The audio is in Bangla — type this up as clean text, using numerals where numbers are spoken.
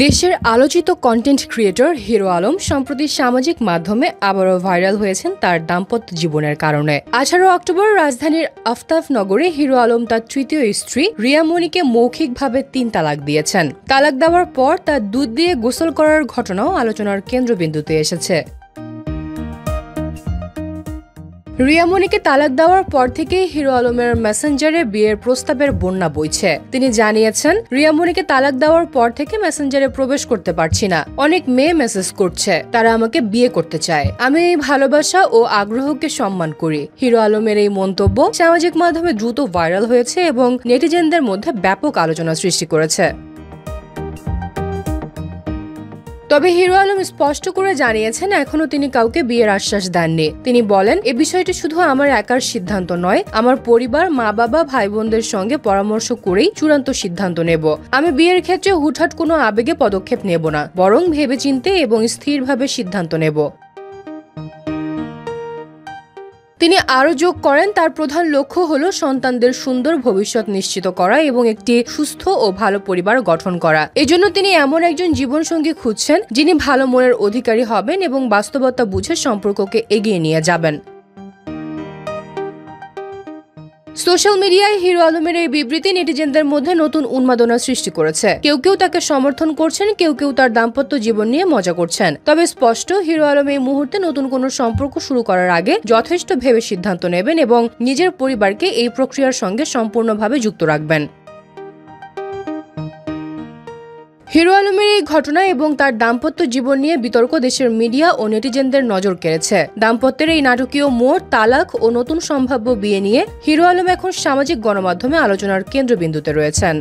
দেশের আলোচিত কন্টেন্ট ক্রিয়েটর হিরো আলম সম্প্রতি সামাজিক মাধ্যমে আবারও ভাইরাল হয়েছেন তার দাম্পত্য জীবনের কারণে। 18 অক্টোবর রাজধানীর আফতাবনগরে হিরো আলম তার তৃতীয় স্ত্রী রিয়া মনিকে মৌখিকভাবে 3 তালাক দিয়েছেন। তালাক দেওয়ার পর তার দুধ দিয়ে গোসল করার ঘটনাও আলোচনার কেন্দ্রবিন্দুতে এসেছে। রিয়া মনিকে তালাক দেওয়ার পর থেকেই হিরো আলমের মেসেঞ্জারে বিয়ের প্রস্তাবের বন্যা বইছে। তিনি জানিয়েছেন, রিয়া মনিকে তালাক দেওয়ার পর থেকে মেসেঞ্জারে প্রবেশ করতে পারছি না। অনেক মেয়ে মেসেজ করছে, তারা আমাকে বিয়ে করতে চায়। আমি এই ভালোবাসা ও আগ্রহকে সম্মান করি। হিরো আলমের এই মন্তব্য সামাজিক মাধ্যমে দ্রুত ভাইরাল হয়েছে এবং নেটিজেনদের মধ্যে ব্যাপক আলোচনা সৃষ্টি করেছে। তবে হিরো আলম স্পষ্ট করে জানিয়েছেন, এখনো তিনি কাউকে বিয়ের আশ্বাস দেননি। তিনি বলেন, এ বিষয়টি শুধু আমার একার সিদ্ধান্ত নয়, আমার পরিবার, মা বাবা, ভাই বোনদের সঙ্গে পরামর্শ করেই চূড়ান্ত সিদ্ধান্ত নেব। আমি বিয়ের ক্ষেত্রে হুটহাট কোনো আবেগে পদক্ষেপ নেব না, বরং ভেবেচিন্তে এবং স্থিরভাবে সিদ্ধান্ত নেব। তিনি আরও যোগ করেন, তার প্রধান লক্ষ্য হল সন্তানদের সুন্দর ভবিষ্যৎ নিশ্চিত করা এবং একটি সুস্থ ও ভালো পরিবার গঠন করা। এজন্য তিনি এমন একজন জীবনসঙ্গী খুঁজছেন, যিনি ভালো মনের অধিকারী হবেন এবং বাস্তবতা বুঝে সম্পর্ককে এগিয়ে নিয়ে যাবেন। সোশ্যাল মিডিয়ায় হিরো আলমের এই বিবৃতি নেটিজেনদের মধ্যে নতুন উন্মাদনা সৃষ্টি করেছে। কেউ কেউ তাকে সমর্থন করছেন, কেউ কেউ তার দাম্পত্য জীবন নিয়ে মজা করছেন। তবে স্পষ্ট, হিরো আলম এই মুহূর্তে নতুন কোনো সম্পর্ক শুরু করার আগে যথেষ্ট ভেবে সিদ্ধান্ত নেবেন এবং নিজের পরিবারকে এই প্রক্রিয়ার সঙ্গে সম্পূর্ণভাবে যুক্ত রাখবেন। হিরো আলমের এই ঘটনা এবং তার দাম্পত্য জীবন নিয়ে বিতর্ক দেশের মিডিয়া ও নেটিজেনদের নজর কেড়েছে। দাম্পত্যের এই নাটকীয় মোড়, তালাক ও নতুন সম্ভাব্য বিয়ে নিয়ে হিরো আলম এখন সামাজিক গণমাধ্যমে আলোচনার কেন্দ্রবিন্দুতে রয়েছেন।